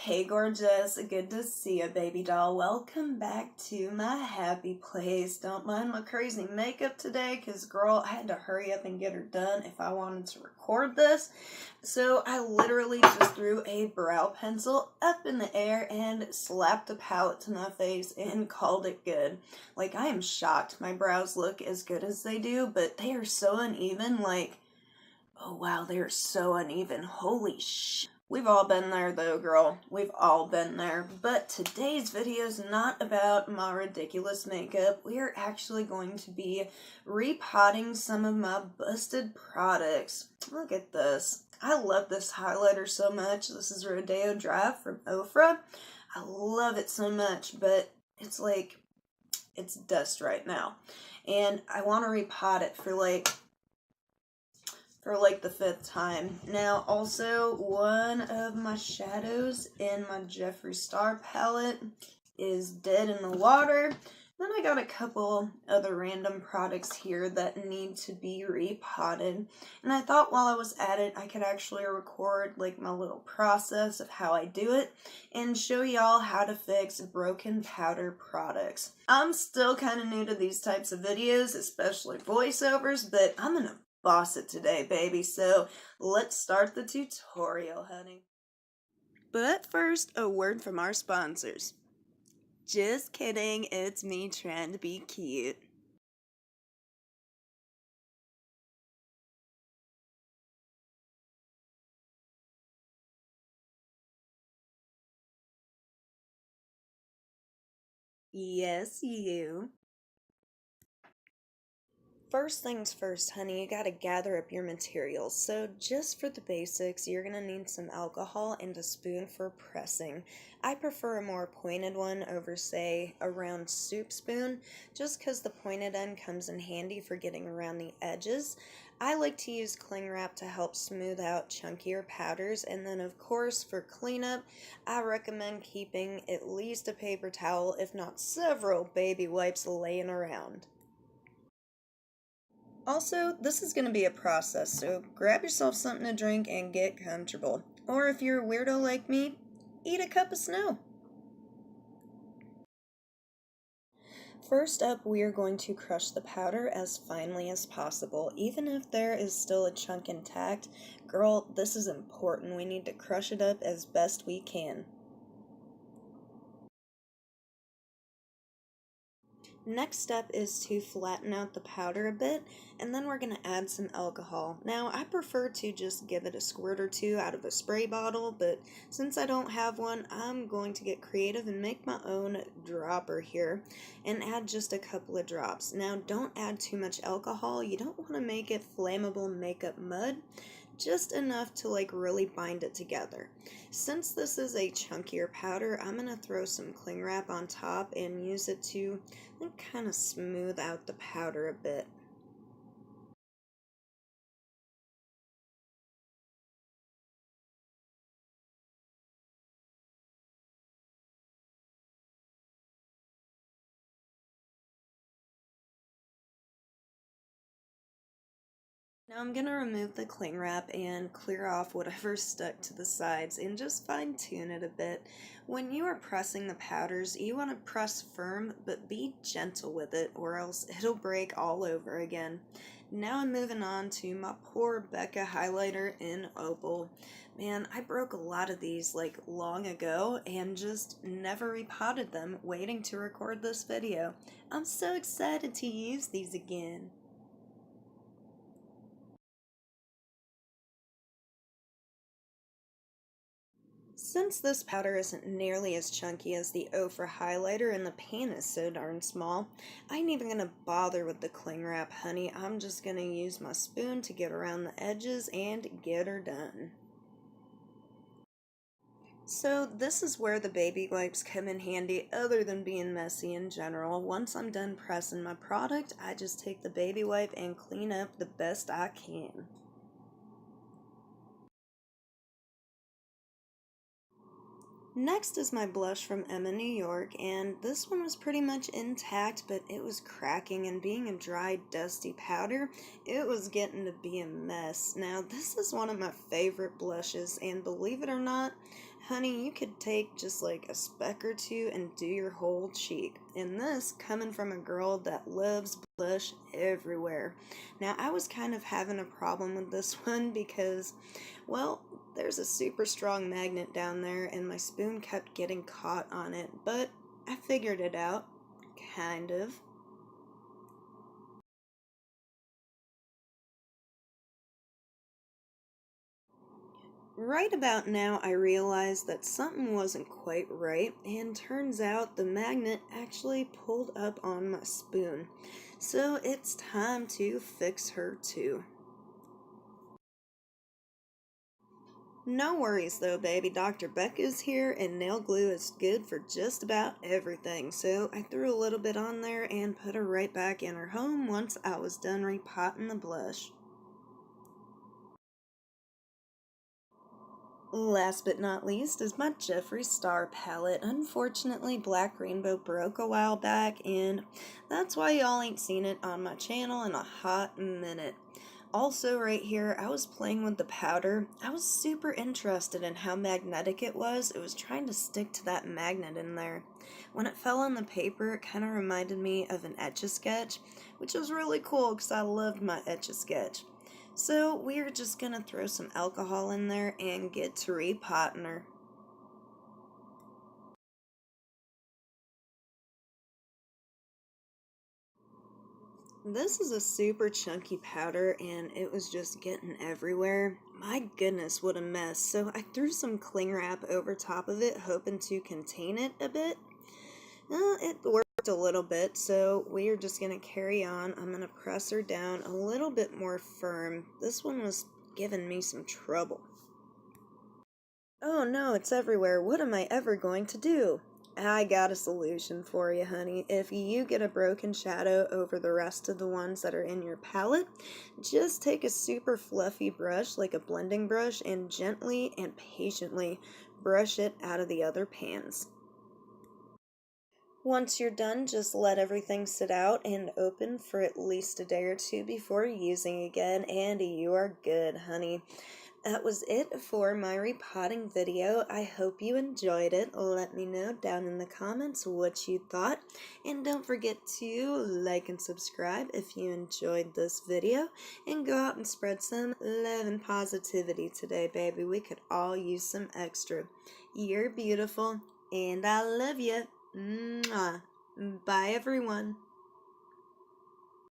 Hey gorgeous, good to see you, baby doll. Welcome back to my happy place. Don't mind my crazy makeup today because girl, I had to hurry up and get her done if I wanted to record this. So I literally just threw a brow pencil up in the air and slapped a palette to my face and called it good. Like, I am shocked my brows look as good as they do, but they are so uneven. Like, oh wow, they are so uneven. Holy shit. We've all been there though, girl. We've all been there. But today's video is not about my ridiculous makeup. We are actually going to be repotting some of my busted products. Look at this. I love this highlighter so much. This is Rodeo Drive from Ofra. I love it so much, but it's like, it's dust right now. And I want to repot it for like the 5th time. Now, also, one of my shadows in my Jeffree Star palette is dead in the water. Then I got a couple other random products here that need to be repotted. And I thought while I was at it, I could actually record like my little process of how I do it and show y'all how to fix broken powder products. I'm still kind of new to these types of videos, especially voiceovers, but I'm gonna boss it today, baby. So let's start the tutorial, honey. But first, a word from our sponsors. Just kidding, it's me trying to be cute. Yes, you. First things first, honey, you gotta gather up your materials. So just for the basics, you're gonna need some alcohol and a spoon for pressing. I prefer a more pointed one over, say, a round soup spoon, just because the pointed end comes in handy for getting around the edges. I like to use cling wrap to help smooth out chunkier powders, and then of course for cleanup, I recommend keeping at least a paper towel, if not several baby wipes laying around. Also, this is going to be a process, so grab yourself something to drink and get comfortable. Or if you're a weirdo like me, eat a cup of snow. First up, we are going to crush the powder as finely as possible. Even if there is still a chunk intact, girl, this is important. We need to crush it up as best we can. Next step is to flatten out the powder a bit, and then we're going to add some alcohol. Now, I prefer to just give it a squirt or two out of a spray bottle, but since I don't have one, I'm going to get creative and make my own dropper here and add just a couple of drops. Now, don't add too much alcohol. You don't want to make it flammable makeup mud. Just enough to like really bind it together. Since this is a chunkier powder, I'm going to throw some cling wrap on top and use it to kind of smooth out the powder a bit. Now I'm going to remove the cling wrap and clear off whatever's stuck to the sides and just fine tune it a bit. When you are pressing the powders, you want to press firm but be gentle with it or else it'll break all over again. Now I'm moving on to my poor Becca highlighter in Opal. Man, I broke a lot of these like long ago and just never repotted them, waiting to record this video. I'm so excited to use these again. Since this powder isn't nearly as chunky as the Ofra highlighter and the pan is so darn small, I ain't even gonna bother with the cling wrap, honey. I'm just gonna use my spoon to get around the edges and get her done. So this is where the baby wipes come in handy other than being messy in general. Once I'm done pressing my product, I just take the baby wipe and clean up the best I can. Next is my blush from Emma New York, and this one was pretty much intact, but it was cracking, and being a dry, dusty powder, it was getting to be a mess. Now, this is one of my favorite blushes, and believe it or not, Honey, you could take just like a speck or two and do your whole cheek. And this coming from a girl that loves blush everywhere. Now, I was kind of having a problem with this one because, well, there's a super strong magnet down there and my spoon kept getting caught on it, but I figured it out. Kind of. Right about now, I realized that something wasn't quite right, and turns out the magnet actually pulled up on my spoon. So it's time to fix her too. No worries though, baby. Dr. Beck is here, and nail glue is good for just about everything. So I threw a little bit on there and put her right back in her home once I was done repotting the blush. Last but not least is my Jeffree Star palette. Unfortunately, Black Rainbow broke a while back, and that's why y'all ain't seen it on my channel in a hot minute. Also, right here, I was playing with the powder. I was super interested in how magnetic it was. It was trying to stick to that magnet in there. When it fell on the paper, it kind of reminded me of an Etch-a-Sketch, which was really cool because I loved my Etch-a-Sketch. So we're just gonna throw some alcohol in there and get to repotting her. This is a super chunky powder and it was just getting everywhere. My goodness, what a mess. So I threw some cling wrap over top of it, hoping to contain it a bit. It worked a little bit, so we are just going to carry on. I'm going to press her down a little bit more firm. This one was giving me some trouble. Oh no, it's everywhere. What am I ever going to do? I got a solution for you, honey. If you get a broken shadow over the rest of the ones that are in your palette, just take a super fluffy brush, like a blending brush, and gently and patiently brush it out of the other pans. Once you're done, just let everything sit out and open for at least a day or two before using again, and you are good, honey. That was it for my repotting video. I hope you enjoyed it. Let me know down in the comments what you thought. And don't forget to like and subscribe if you enjoyed this video. And go out and spread some love and positivity today, baby. We could all use some extra. You're beautiful, and I love you. Mwah. Bye, everyone.